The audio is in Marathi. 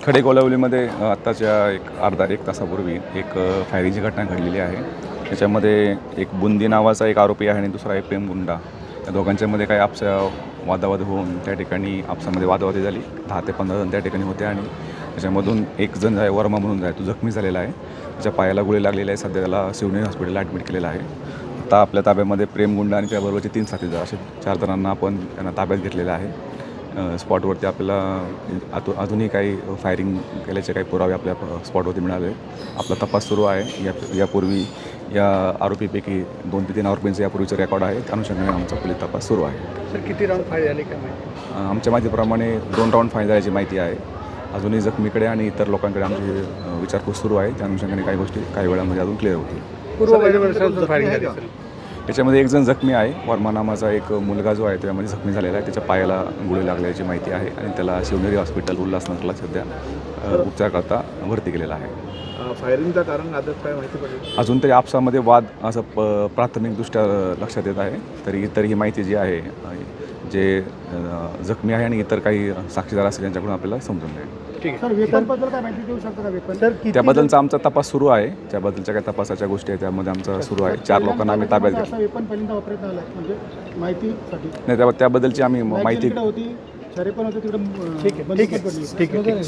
खडेकोलावलीमध्ये आत्ताच्या एक तासापूर्वी एक फायरिंगची घटना घडलेली आहे. त्याच्यामध्ये एक बुंदी नावाचा एक आरोपी आहे आणि दुसरा एक प्रेमगुंडा. या दोघांच्यामध्ये काही वादावाद होऊन त्या ठिकाणी आपसामध्ये वादावादी झाली. 10 ते 15 जण त्या ठिकाणी होते आणि त्याच्यामधून एक जण आहे वर्मा म्हणून आहे तो जखमी झालेला आहे. त्याच्या पायाला गोळी लागलेली आहे. सध्या त्याला शिवनेरी हॉस्पिटलला ॲडमिट केलेलं आहे. आता आपल्या ताब्यामध्ये प्रेमगुंडा आणि त्याबरोबरचे 3 साथीदार असे 4 जणांना आपण त्यांना ताब्यात घेतलेलं आहे. स्पॉटवरती आपल्याला अजूनही काही फायरिंग केल्याचे काही पुरावे आपल्या स्पॉटवरती मिळाले. आपला तपास सुरू आहे. यापूर्वी या आरोपीपैकी 2 ते 3 आरोपींचे यापूर्वीचे रेकॉर्ड आहे. त्या अनुषंगाने आमचा पोलीस तपास सुरू आहे. सर किती राऊंड फायर झाले काय माहिती? आमच्या माहितीप्रमाणे 2 राऊंड फायर झाल्याची माहिती आहे. अजूनही जखमीकडे आणि इतर लोकांकडे आमची विचारपूस सुरू आहे. त्या अनुषंगाने काही गोष्टी काही वेळामध्ये अजून क्लिअर होतील. याच्यामध्ये एक जण जखमी आहे. वर्मा नामाचा एक मुलगा जो आहे त्यामध्ये जखमी झालेला आहे. त्याच्या पायाला गोळी लागल्याची माहिती आहे आणि त्याला शिवनेरी हॉस्पिटल उल्हासनगरला सध्या उपचारकरता भरती केलेला आहे. फायरिंगचं कारण आदत काय माहिती पडेल? अजून तरी आपसामध्ये वाद असं प्राथमिकदृष्ट्या लक्षात येत आहे. तरी ही माहिती जी आहे जे जखमी आहे आणि इतर काही साक्षीदार असतील त्यांच्याकडून आपल्याला समजून जाईल. ठीक आहे सर. वेपनबद्दल काय माहिती देऊ शकता का? वेपन सर त्याबद्दलचा आमचा तपास सुरू आहे. त्याबद्दलच्या काही तपासाच्या गोष्टी आहेत त्यामध्ये आमचा सुरू आहे. 4 लोकांना आम्ही ताब्यात घेतलं. वेपन पहिल्यांदा वापरण्यात आला म्हणजे माहितीसाठी नाही त्याबद्दलची आम्ही माहिती होती. शरे पण होते तिकडे. ठीक आहे.